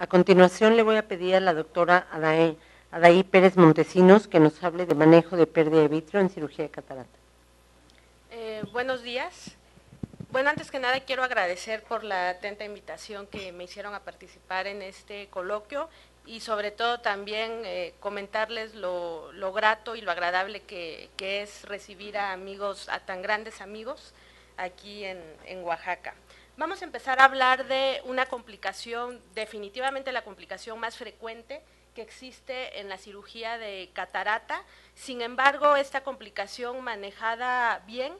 A continuación le voy a pedir a la doctora Adaí Pérez Montesinos que nos hable de manejo de pérdida de vitrio en cirugía de catarata. Buenos días. Bueno, antes que nada quiero agradecer por la atenta invitación que me hicieron a participar en este coloquio y sobre todo también comentarles lo grato y lo agradable que es recibir a amigos, a tan grandes amigos aquí en Oaxaca. Vamos a empezar a hablar de una complicación, definitivamente la complicación más frecuente que existe en la cirugía de catarata. Sin embargo, esta complicación manejada bien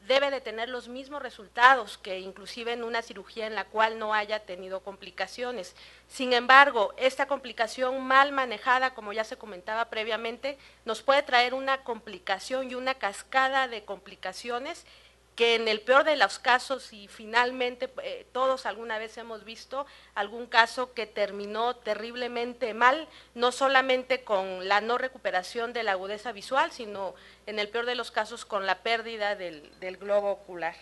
debe de tener los mismos resultados que inclusive en una cirugía en la cual no haya tenido complicaciones. Sin embargo, esta complicación mal manejada, como ya se comentaba previamente, nos puede traer una complicación y una cascada de complicaciones que en el peor de los casos, y finalmente todos alguna vez hemos visto algún caso que terminó terriblemente mal, no solamente con la no recuperación de la agudeza visual, sino en el peor de los casos con la pérdida del globo ocular.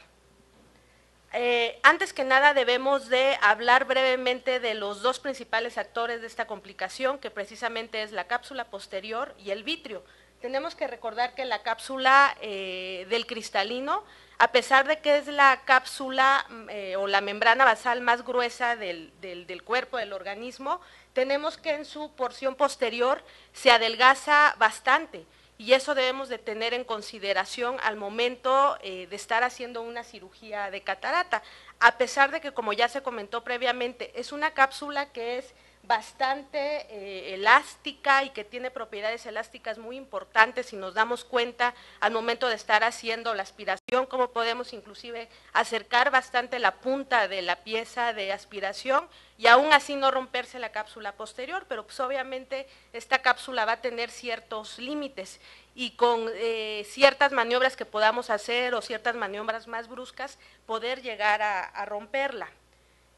Antes que nada debemos de hablar brevemente de los dos principales actores de esta complicación, que precisamente es la cápsula posterior y el vitrio. Tenemos que recordar que la cápsula del cristalino, a pesar de que es la cápsula o la membrana basal más gruesa del cuerpo, del organismo, tenemos que en su porción posterior se adelgaza bastante. Y eso debemos de tener en consideración al momento de estar haciendo una cirugía de catarata, a pesar de que, como ya se comentó previamente, es una cápsula que es bastante elástica y que tiene propiedades elásticas muy importantes. Si nos damos cuenta al momento de estar haciendo la aspiración, cómo podemos inclusive acercar bastante la punta de la pieza de aspiración y aún así no romperse la cápsula posterior, pero pues obviamente esta cápsula va a tener ciertos límites y con ciertas maniobras que podamos hacer o ciertas maniobras más bruscas poder llegar a romperla.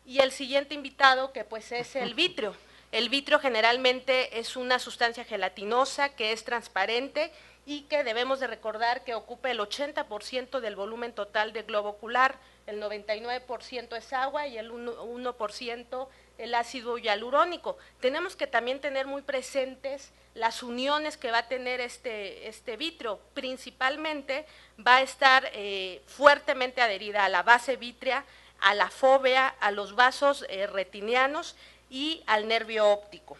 Y el siguiente invitado, que pues es el vitrio. El vitrio generalmente es una sustancia gelatinosa que es transparente y que debemos de recordar que ocupa el 80% del volumen total del globo ocular, el 99% es agua y el 1% el ácido hialurónico. Tenemos que también tener muy presentes las uniones que va a tener este vitrio. Principalmente va a estar fuertemente adherida a la base vítrea, a la fóvea, a los vasos retinianos y al nervio óptico.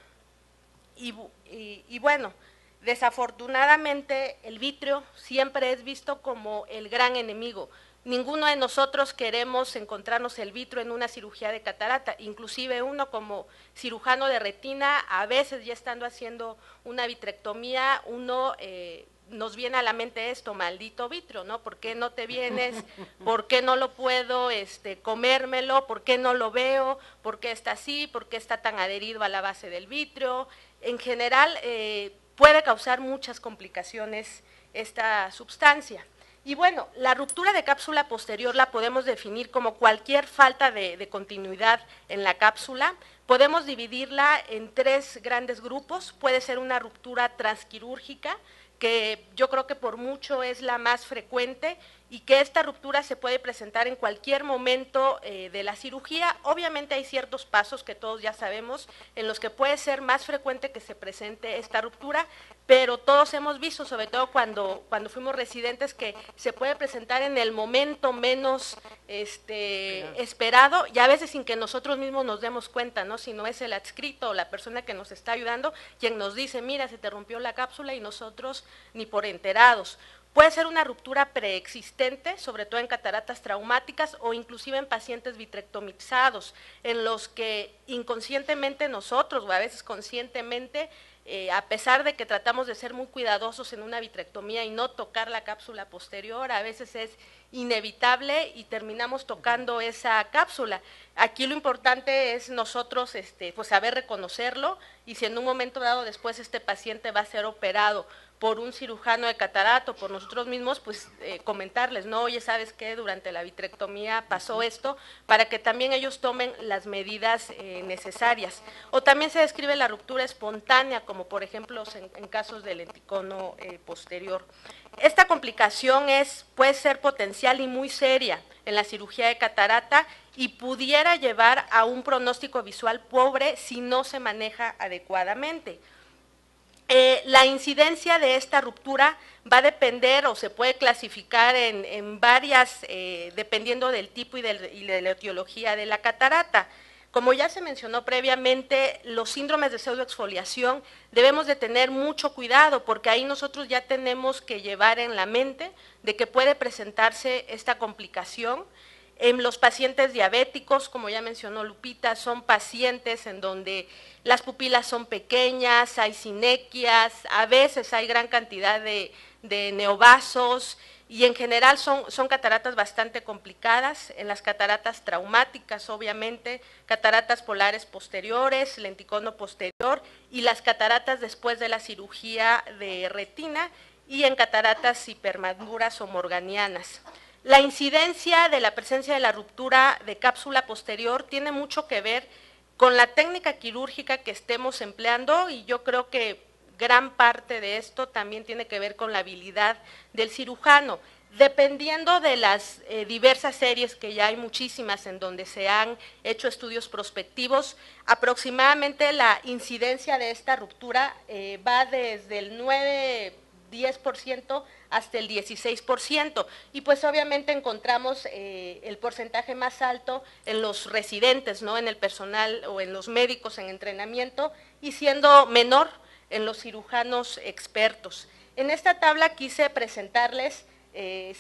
Y bueno, desafortunadamente el vitrio siempre es visto como el gran enemigo. Ninguno de nosotros queremos encontrarnos el vitrio en una cirugía de catarata, inclusive uno como cirujano de retina, a veces ya estando haciendo una vitrectomía, uno nos viene a la mente esto, maldito vitrio, ¿no? ¿Por qué no te vienes? ¿Por qué no lo puedo comérmelo? ¿Por qué no lo veo? ¿Por qué está así? ¿Por qué está tan adherido a la base del vitrio? En general puede causar muchas complicaciones esta sustancia. Y bueno, la ruptura de cápsula posterior la podemos definir como cualquier falta de continuidad en la cápsula. Podemos dividirla en tres grandes grupos. Puede ser una ruptura transquirúrgica, que yo creo que por mucho es la más frecuente y que esta ruptura se puede presentar en cualquier momento de la cirugía. Obviamente hay ciertos pasos que todos ya sabemos en los que puede ser más frecuente que se presente esta ruptura, pero todos hemos visto, sobre todo cuando fuimos residentes, que se puede presentar en el momento menos esperado y a veces sin que nosotros mismos nos demos cuenta, ¿no? Si no es el adscrito o la persona que nos está ayudando quien nos dice, mira, se te rompió la cápsula y nosotros ni por enterados. Puede ser una ruptura preexistente, sobre todo en cataratas traumáticas o inclusive en pacientes vitrectomizados, en los que inconscientemente nosotros o a veces conscientemente, a pesar de que tratamos de ser muy cuidadosos en una vitrectomía y no tocar la cápsula posterior, a veces es inevitable y terminamos tocando esa cápsula. Aquí lo importante es nosotros pues saber reconocerlo y si en un momento dado después este paciente va a ser operado por un cirujano de catarata o por nosotros mismos, pues comentarles, ¿no? Oye, ¿sabes qué? Durante la vitrectomía pasó esto, para que también ellos tomen las medidas necesarias. O también se describe la ruptura espontánea, como por ejemplo en casos del lenticono posterior. Esta complicación puede ser potencial y muy seria en la cirugía de catarata y pudiera llevar a un pronóstico visual pobre si no se maneja adecuadamente. La incidencia de esta ruptura va a depender o se puede clasificar en varias, dependiendo del tipo y de la etiología de la catarata. Como ya se mencionó previamente, los síndromes de pseudoexfoliación debemos de tener mucho cuidado porque ahí nosotros ya tenemos que llevar en la mente de que puede presentarse esta complicación. En los pacientes diabéticos, como ya mencionó Lupita, son pacientes en donde las pupilas son pequeñas, hay sinequias, a veces hay gran cantidad de neovasos y en general son cataratas bastante complicadas. En las cataratas traumáticas, obviamente, cataratas polares posteriores, lenticono posterior y las cataratas después de la cirugía de retina y en cataratas hipermaduras o morganianas. La incidencia de la presencia de la ruptura de cápsula posterior tiene mucho que ver con la técnica quirúrgica que estemos empleando y yo creo que gran parte de esto también tiene que ver con la habilidad del cirujano. Dependiendo de las diversas series, que ya hay muchísimas en donde se han hecho estudios prospectivos, aproximadamente la incidencia de esta ruptura va desde el 9–10% hasta el 16%, y pues obviamente encontramos el porcentaje más alto en los residentes, ¿no? En el personal o en los médicos en entrenamiento, y siendo menor en los cirujanos expertos. En esta tabla quise presentarles,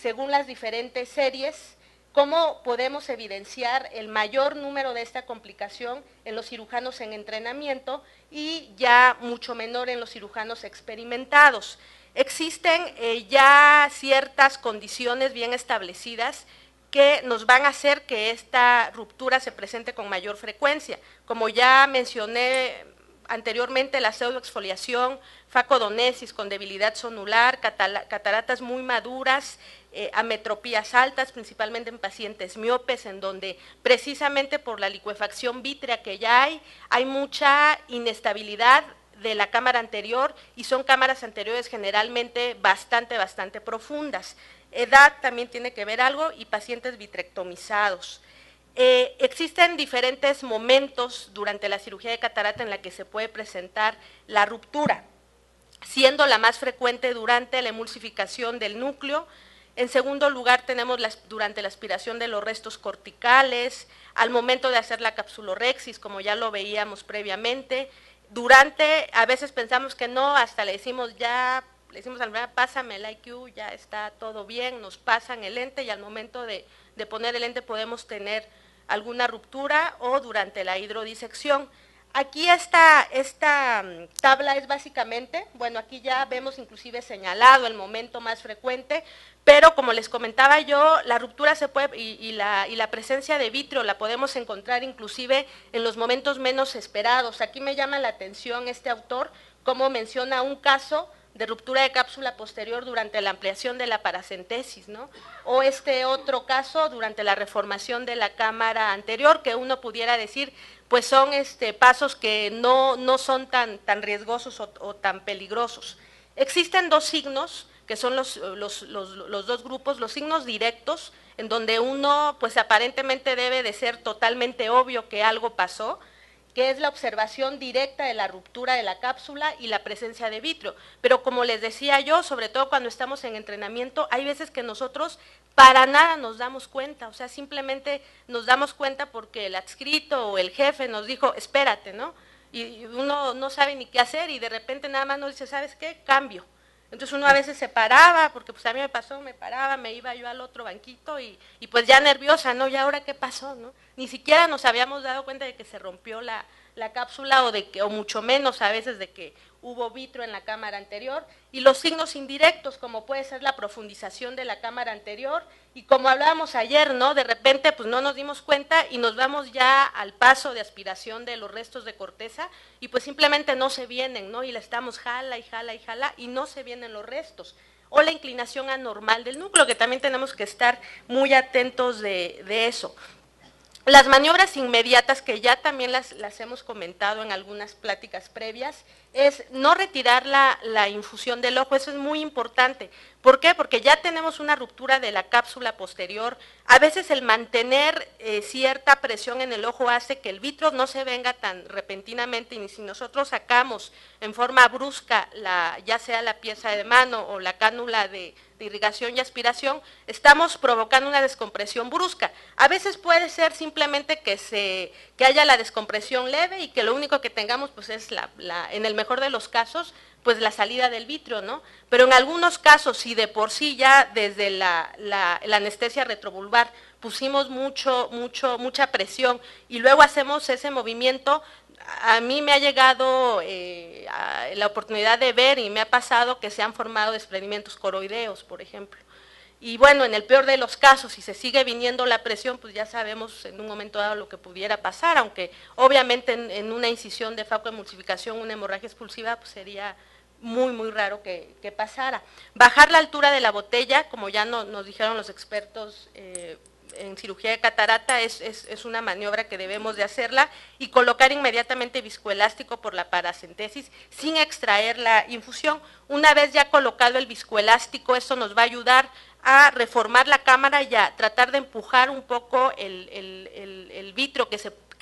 según las diferentes series, cómo podemos evidenciar el mayor número de esta complicación en los cirujanos en entrenamiento y ya mucho menor en los cirujanos experimentados. Existen ya ciertas condiciones bien establecidas que nos van a hacer que esta ruptura se presente con mayor frecuencia. Como ya mencioné anteriormente, la pseudoexfoliación, facodonesis con debilidad sonular, cataratas muy maduras, ametropías altas, principalmente en pacientes miopes, en donde precisamente por la licuefacción vítrea que ya hay mucha inestabilidad de la cámara anterior y son cámaras anteriores generalmente bastante profundas. Edad también tiene que ver algo y pacientes vitrectomizados. Existen diferentes momentos durante la cirugía de catarata en la que se puede presentar la ruptura, siendo la más frecuente durante la emulsificación del núcleo. En segundo lugar tenemos durante la aspiración de los restos corticales, al momento de hacer la capsulorhexis, como ya lo veíamos previamente. A veces pensamos que no, hasta le decimos a la enfermera, pásame el IQ, ya está todo bien, nos pasan el lente y al momento de poner el lente podemos tener alguna ruptura o durante la hidrodisección. Aquí esta tabla es básicamente, bueno, aquí ya vemos inclusive señalado el momento más frecuente, pero como les comentaba yo, la ruptura se puede, y la presencia de vitrio la podemos encontrar inclusive en los momentos menos esperados. Aquí me llama la atención este autor, como menciona un caso de ruptura de cápsula posterior durante la ampliación de la paracentesis, ¿no? O este otro caso durante la reformación de la cámara anterior, que uno pudiera decir, pues son pasos que no son tan riesgosos o tan peligrosos. Existen dos signos, que son los dos grupos, los signos directos, en donde uno pues aparentemente debe de ser totalmente obvio que algo pasó, que es la observación directa de la ruptura de la cápsula y la presencia de vitrio. Pero como les decía yo, sobre todo cuando estamos en entrenamiento, hay veces que nosotros para nada nos damos cuenta, o sea, simplemente nos damos cuenta porque el adscrito o el jefe nos dijo, espérate, ¿no? Y uno no sabe ni qué hacer y de repente nada más nos dice, ¿sabes qué? Cambio. Entonces uno a veces se paraba, porque pues a mí me pasó, me paraba, me iba yo al otro banquito y pues ya nerviosa, ¿no? ¿Y ahora qué pasó, no? Ni siquiera nos habíamos dado cuenta de que se rompió la cápsula o mucho menos a veces de que hubo vitrio en la cámara anterior. Y los signos indirectos, como puede ser la profundización de la cámara anterior y como hablábamos ayer, ¿no? De repente pues no nos dimos cuenta y nos vamos ya al paso de aspiración de los restos de corteza y pues simplemente no se vienen, ¿no? Y le estamos jala y no se vienen los restos. O la inclinación anormal del núcleo, que también tenemos que estar muy atentos de eso. Las maniobras inmediatas, que ya también las hemos comentado en algunas pláticas previas, es no retirar la infusión del ojo, eso es muy importante. ¿Por qué? Porque ya tenemos una ruptura de la cápsula posterior. A veces el mantener cierta presión en el ojo hace que el vitro no se venga tan repentinamente, y si nosotros sacamos en forma brusca ya sea la pieza de mano o la cánula de irrigación y aspiración, estamos provocando una descompresión brusca. A veces puede ser simplemente que haya la descompresión leve y que lo único que tengamos pues es en el mejor de los casos, pues la salida del vitrio, ¿no? Pero en algunos casos, si de por sí ya desde la anestesia retrovulvar pusimos mucha presión y luego hacemos ese movimiento, a mí me ha llegado la oportunidad de ver y me ha pasado que se han formado desprendimientos coroideos, por ejemplo. Y bueno, en el peor de los casos, si se sigue viniendo la presión, pues ya sabemos en un momento dado lo que pudiera pasar, aunque obviamente en una incisión de facoemulsificación, una hemorragia expulsiva, pues sería muy raro que pasara. Bajar la altura de la botella, como ya nos dijeron los expertos en cirugía de catarata, es una maniobra que debemos de hacerla, y colocar inmediatamente viscoelástico por la paracentesis sin extraer la infusión. Una vez ya colocado el viscoelástico, eso nos va a ayudar a reformar la cámara y a tratar de empujar un poco el vitro que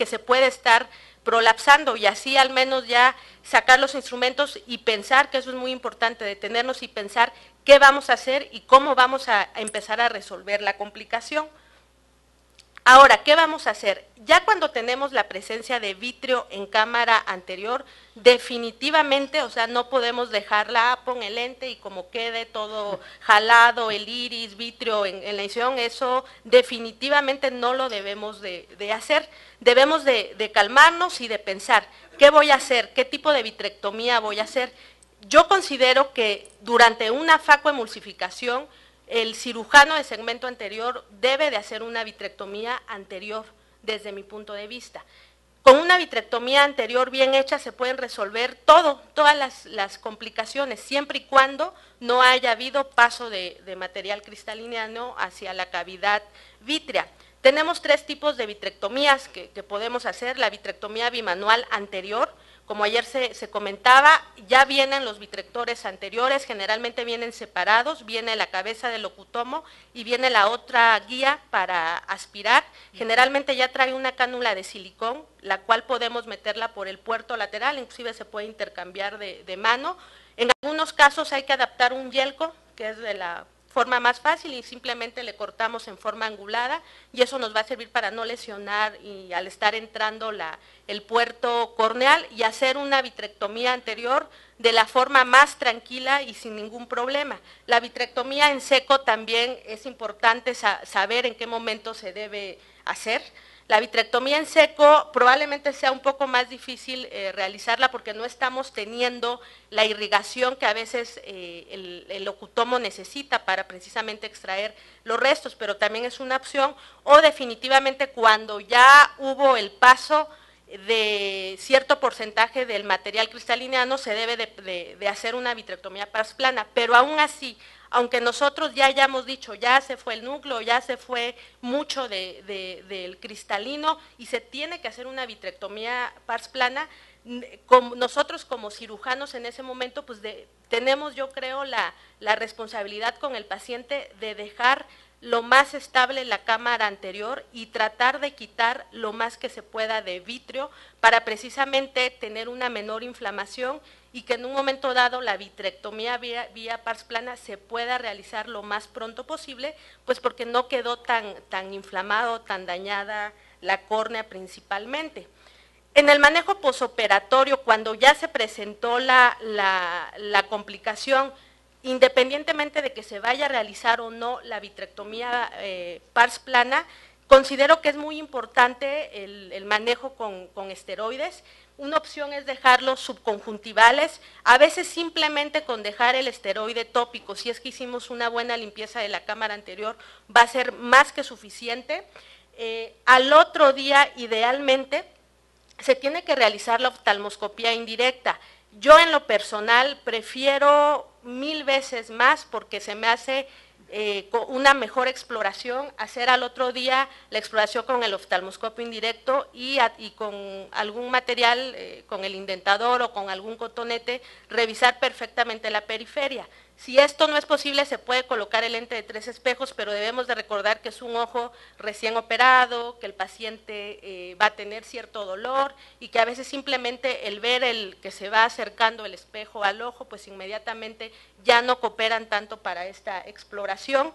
se puede estar prolapsando, y así al menos ya sacar los instrumentos y pensar, que eso es muy importante, detenernos y pensar qué vamos a hacer y cómo vamos a empezar a resolver la complicación. Ahora, ¿qué vamos a hacer? Ya cuando tenemos la presencia de vitrio en cámara anterior, definitivamente, o sea, no podemos dejarla, pon el lente y como quede todo jalado, el iris, vitrio en la incisión, eso definitivamente no lo debemos de hacer. Debemos de calmarnos y de pensar, ¿qué voy a hacer? ¿Qué tipo de vitrectomía voy a hacer? Yo considero que durante una facoemulsificación, el cirujano de segmento anterior debe de hacer una vitrectomía anterior, desde mi punto de vista. Con una vitrectomía anterior bien hecha se pueden resolver todas las complicaciones, siempre y cuando no haya habido paso de material cristaliniano hacia la cavidad vítrea. Tenemos 3 tipos de vitrectomías que podemos hacer: la vitrectomía bimanual anterior. Como ayer se comentaba, ya vienen los vitrectores anteriores, generalmente vienen separados, viene la cabeza del locutomo y viene la otra guía para aspirar. Generalmente ya trae una cánula de silicón, la cual podemos meterla por el puerto lateral, inclusive se puede intercambiar de mano. En algunos casos hay que adaptar un yelco, que es de la forma más fácil, y simplemente le cortamos en forma angulada, y eso nos va a servir para no lesionar y al estar entrando el puerto corneal, y hacer una vitrectomía anterior de la forma más tranquila y sin ningún problema. La vitrectomía en seco también es importante saber en qué momento se debe hacer. La vitrectomía en seco probablemente sea un poco más difícil realizarla porque no estamos teniendo la irrigación que a veces el locutomo necesita para precisamente extraer los restos, pero también es una opción. O definitivamente cuando ya hubo el paso de cierto porcentaje del material cristaliniano, se debe de hacer una vitrectomía pars plana, pero aún así, aunque nosotros ya hayamos dicho, ya se fue el núcleo, ya se fue mucho del cristalino y se tiene que hacer una vitrectomía pars plana, nosotros como cirujanos en ese momento, pues tenemos, yo creo, la responsabilidad con el paciente de dejar lo más estable la cámara anterior y tratar de quitar lo más que se pueda de vitrio para precisamente tener una menor inflamación y que en un momento dado la vitrectomía vía pars plana se pueda realizar lo más pronto posible, pues porque no quedó tan inflamado, tan dañada la córnea principalmente. En el manejo posoperatorio, cuando ya se presentó la complicación, independientemente de que se vaya a realizar o no la vitrectomía pars plana, considero que es muy importante el manejo con esteroides. Una opción es dejarlos subconjuntivales, a veces simplemente con dejar el esteroide tópico, si es que hicimos una buena limpieza de la cámara anterior, va a ser más que suficiente. Al otro día, idealmente, se tiene que realizar la oftalmoscopía indirecta. Yo en lo personal prefiero 1000 veces más porque se me hace con una mejor exploración, hacer al otro día la exploración con el oftalmoscopio indirecto y con algún material, con el indentador o con algún cotonete, revisar perfectamente la periferia. Si esto no es posible, se puede colocar el lente de 3 espejos, pero debemos de recordar que es un ojo recién operado, que el paciente va a tener cierto dolor y que a veces simplemente el ver que se va acercando el espejo al ojo, pues inmediatamente ya no cooperan tanto para esta exploración.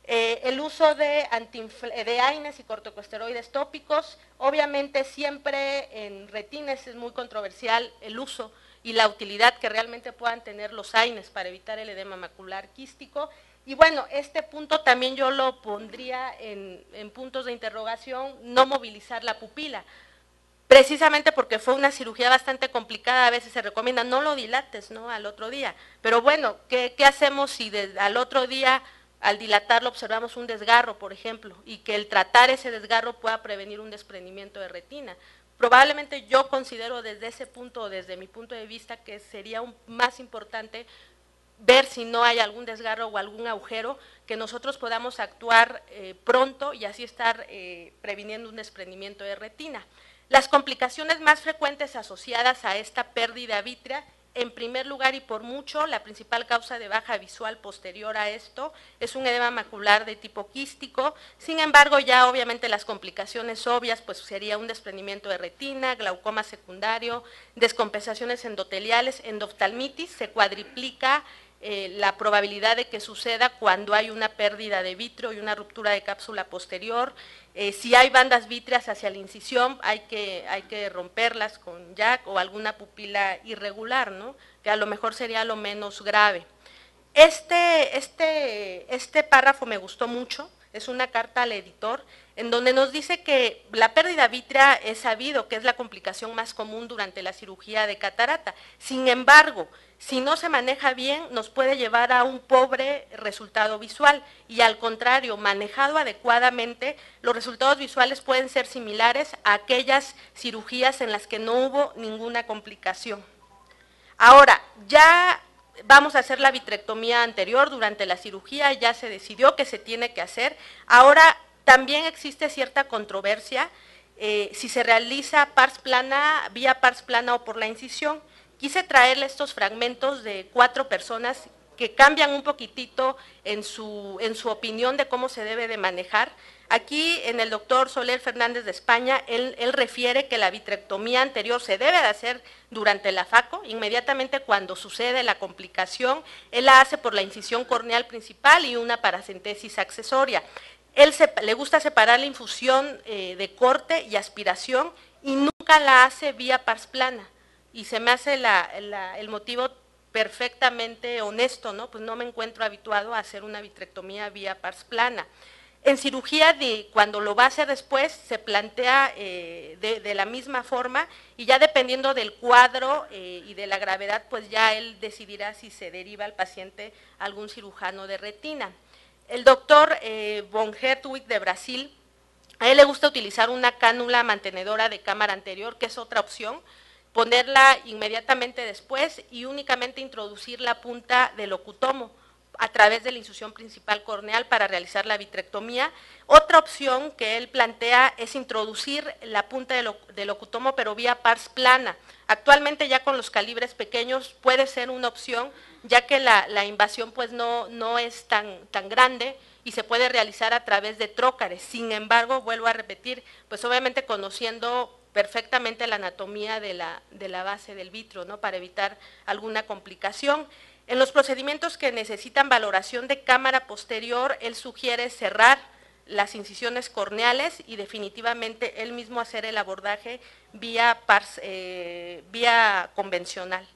El uso de AINES y corticosteroides tópicos, obviamente siempre en retines es muy controversial el uso y la utilidad que realmente puedan tener los AINES para evitar el edema macular quístico. Y bueno, este punto también yo lo pondría en puntos de interrogación, no movilizar la pupila, precisamente porque fue una cirugía bastante complicada. A veces se recomienda no lo dilates, ¿no?, al otro día, pero bueno, ¿qué hacemos si al otro día al dilatarlo observamos un desgarro, por ejemplo, y que el tratar ese desgarro pueda prevenir un desprendimiento de retina? Probablemente yo considero desde ese punto, desde mi punto de vista, que sería más importante ver si no hay algún desgarro o algún agujero, que nosotros podamos actuar pronto y así estar previniendo un desprendimiento de retina. Las complicaciones más frecuentes asociadas a esta pérdida vítrea, en primer lugar y por mucho, la principal causa de baja visual posterior a esto es un edema macular de tipo quístico. Sin embargo, ya obviamente las complicaciones obvias pues sería un desprendimiento de retina, glaucoma secundario, descompensaciones endoteliales, endoftalmitis, se cuadriplica la probabilidad de que suceda cuando hay una pérdida de vítreo y una ruptura de cápsula posterior. Si hay bandas vítreas hacia la incisión, hay que romperlas con jack o alguna pupila irregular, ¿no?, que a lo mejor sería lo menos grave. Este párrafo me gustó mucho, es una carta al editor, en donde nos dice que la pérdida vítrea es sabido que es la complicación más común durante la cirugía de catarata. Sin embargo, si no se maneja bien, nos puede llevar a un pobre resultado visual y al contrario, manejado adecuadamente, los resultados visuales pueden ser similares a aquellas cirugías en las que no hubo ninguna complicación. Ahora, ya vamos a hacer la vitrectomía anterior durante la cirugía, ya se decidió que se tiene que hacer. Ahora también existe cierta controversia si se realiza pars plana, vía pars plana o por la incisión. Quise traerle estos fragmentos de 4 personas que cambian un poquitito en su opinión de cómo se debe de manejar. Aquí en el doctor Soler Fernández de España, él refiere que la vitrectomía anterior se debe de hacer durante la FACO, inmediatamente cuando sucede la complicación, él la hace por la incisión corneal principal y una paracentesis accesoria. Él le gusta separar la infusión de corte y aspiración y nunca la hace vía pars plana. Y se me hace el motivo perfectamente honesto, ¿no? Pues no me encuentro habituado a hacer una vitrectomía vía pars plana. En cirugía, cuando lo va a hacer después, se plantea de la misma forma y ya dependiendo del cuadro y de la gravedad, pues ya él decidirá si se deriva al paciente a algún cirujano de retina. El doctor von Hertwig de Brasil, a él le gusta utilizar una cánula mantenedora de cámara anterior, que es otra opción, ponerla inmediatamente después y únicamente introducir la punta del ocutomo a través de la incisión principal corneal para realizar la vitrectomía. Otra opción que él plantea es introducir la punta del ocutomo pero vía pars plana. Actualmente ya con los calibres pequeños puede ser una opción, ya que la invasión pues no es tan grande y se puede realizar a través de trócares. Sin embargo, vuelvo a repetir, pues obviamente conociendo perfectamente la anatomía de la base del vitrio, ¿no?, para evitar alguna complicación. En los procedimientos que necesitan valoración de cámara posterior, él sugiere cerrar las incisiones corneales y definitivamente él mismo hacer el abordaje vía convencional.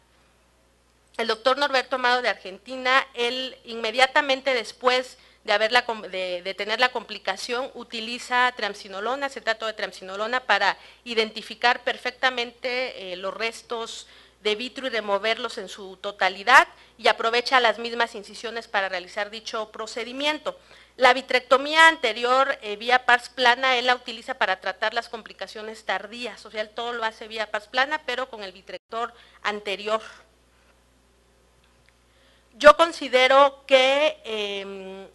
El doctor Norberto Amado de Argentina, él inmediatamente después de tener la complicación, utiliza triamcinolona, acetato de triamcinolona, para identificar perfectamente los restos de vitrio y removerlos en su totalidad y aprovecha las mismas incisiones para realizar dicho procedimiento. La vitrectomía anterior vía pars plana, él la utiliza para tratar las complicaciones tardías, o sea, él todo lo hace vía pars plana, pero con el vitrector anterior. Yo considero que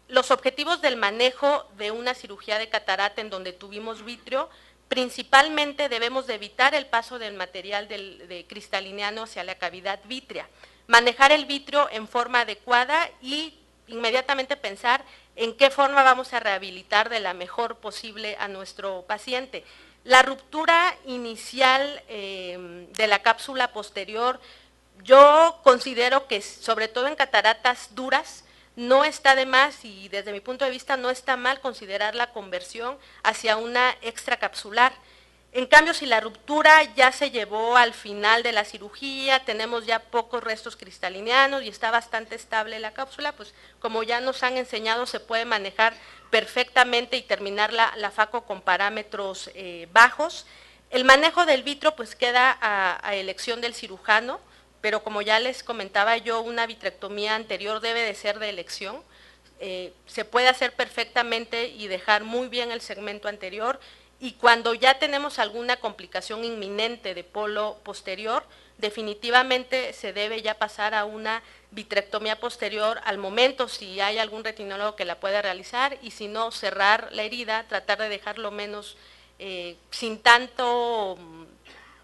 Los objetivos del manejo de una cirugía de catarata en donde tuvimos vitrio, principalmente debemos de evitar el paso del material de cristaliniano hacia la cavidad vítrea, manejar el vitrio en forma adecuada y inmediatamente pensar en qué forma vamos a rehabilitar de la mejor posible a nuestro paciente. La ruptura inicial de la cápsula posterior, yo considero que sobre todo en cataratas duras, no está de más y desde mi punto de vista no está mal considerar la conversión hacia una extracapsular. En cambio, si la ruptura ya se llevó al final de la cirugía, tenemos ya pocos restos cristalinianos y está bastante estable la cápsula, pues como ya nos han enseñado, se puede manejar perfectamente y terminar la faco con parámetros bajos. El manejo del vitro pues queda a elección del cirujano, pero como ya les comentaba yo, una vitrectomía anterior debe de ser de elección. Se puede hacer perfectamente y dejar muy bien el segmento anterior, y cuando ya tenemos alguna complicación inminente de polo posterior, definitivamente se debe ya pasar a una vitrectomía posterior al momento, si hay algún retinólogo que la pueda realizar, y si no, cerrar la herida, tratar de dejarlo menos, sin tanto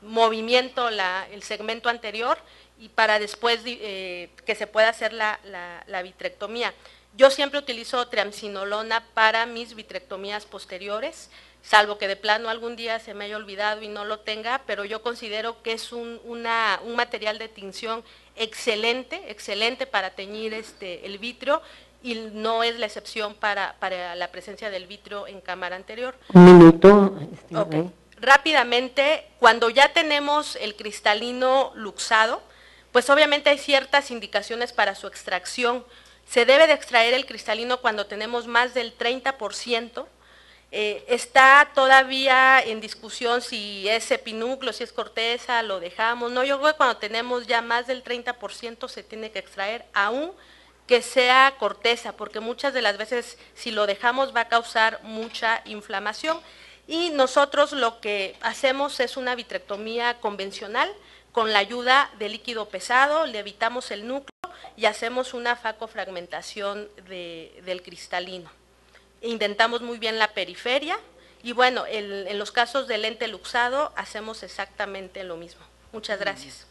movimiento el segmento anterior, y para después que se pueda hacer la vitrectomía. Yo siempre utilizo triamcinolona para mis vitrectomías posteriores, salvo que de plano algún día se me haya olvidado y no lo tenga, pero yo considero que es un material de tinción excelente para teñir el vitrio, y no es la excepción para la presencia del vitrio en cámara anterior. Un minuto. Okay. Rápidamente, cuando ya tenemos el cristalino luxado, pues obviamente hay ciertas indicaciones para su extracción. Se debe de extraer el cristalino cuando tenemos más del 30%. Está todavía en discusión si es epinúcleo, si es corteza, lo dejamos. No, yo creo que cuando tenemos ya más del 30% se tiene que extraer, aún que sea corteza, porque muchas de las veces si lo dejamos va a causar mucha inflamación. Y nosotros lo que hacemos es una vitrectomía convencional, con la ayuda de líquido pesado, le evitamos el núcleo y hacemos una facofragmentación del cristalino. Intentamos muy bien la periferia y bueno, en los casos de lente luxado hacemos exactamente lo mismo. Muchas gracias.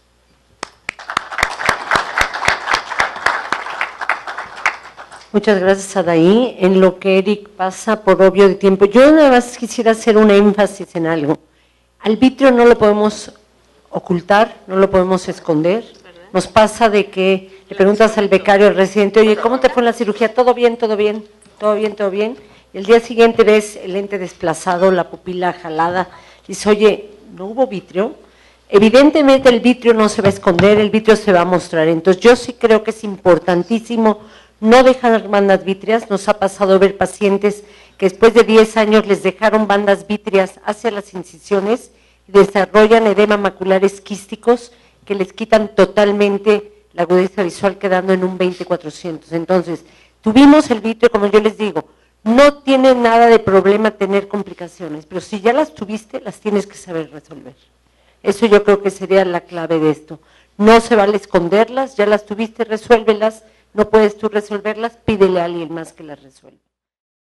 Muchas gracias, Adaí. En lo que Eric pasa por obvio de tiempo, yo nada más quisiera hacer un énfasis en algo. Al vitrio no lo podemos ocultar, no lo podemos esconder. Nos pasa de que le preguntas al becario, al residente, oye, ¿cómo te fue en la cirugía? ¿Todo bien, todo bien, todo bien, todo bien? Y el día siguiente ves el lente desplazado, la pupila jalada, dices, oye, ¿no hubo vitrio? Evidentemente el vitrio no se va a esconder, el vitrio se va a mostrar. Entonces yo sí creo que es importantísimo no dejar bandas vítreas. Nos ha pasado ver pacientes que después de 10 años les dejaron bandas vítreas hacia las incisiones y desarrollan edema maculares quísticos que les quitan totalmente la agudeza visual, quedando en un 20/400. Entonces, tuvimos el vitrio, como yo les digo, no tiene nada de problema tener complicaciones, pero si ya las tuviste, las tienes que saber resolver. Eso yo creo que sería la clave de esto. No se vale esconderlas, ya las tuviste, resuélvelas. No puedes tú resolverlas, pídele a alguien más que las resuelva.